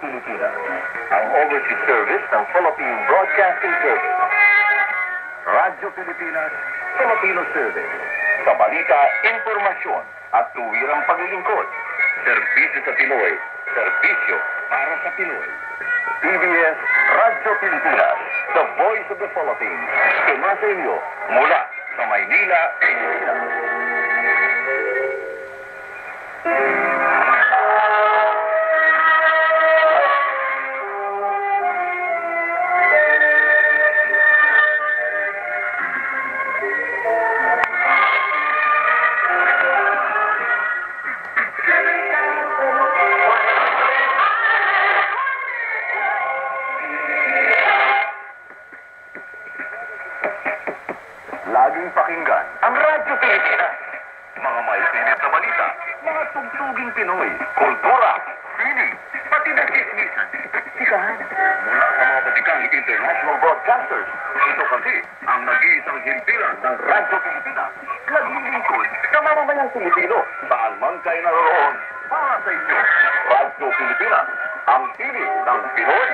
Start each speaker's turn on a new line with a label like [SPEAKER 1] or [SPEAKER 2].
[SPEAKER 1] Pilipinas, ang overseas service ng Philippine Broadcasting Service. Radyo Pilipinas, Filipino Service. Sa balita, impormasyon at tuwirang paglilingkod. Serbisyo sa Pinoy, serbisyo para sa Pinoy. PBS Radyo Pilipinas, the voice of the Philippines. Tumasa inyo mula sa Maynila, Pilipinas. Laging pakinggan ang Radyo Pilipinas. Mga maisinit na balita, mga tugtuging Pinoy, kultura, sining, pati na chismisan. Sikahan mula sa mga batikang international broadcasters. Ito kasi ang nag-iisang himpilan ng Radyo Pilipinas. Naglilingkod sa mamamayang Pilipino saan man kayo naroon. Para sa inyo, Radyo Pilipinas, ang tinig ng Pinoy.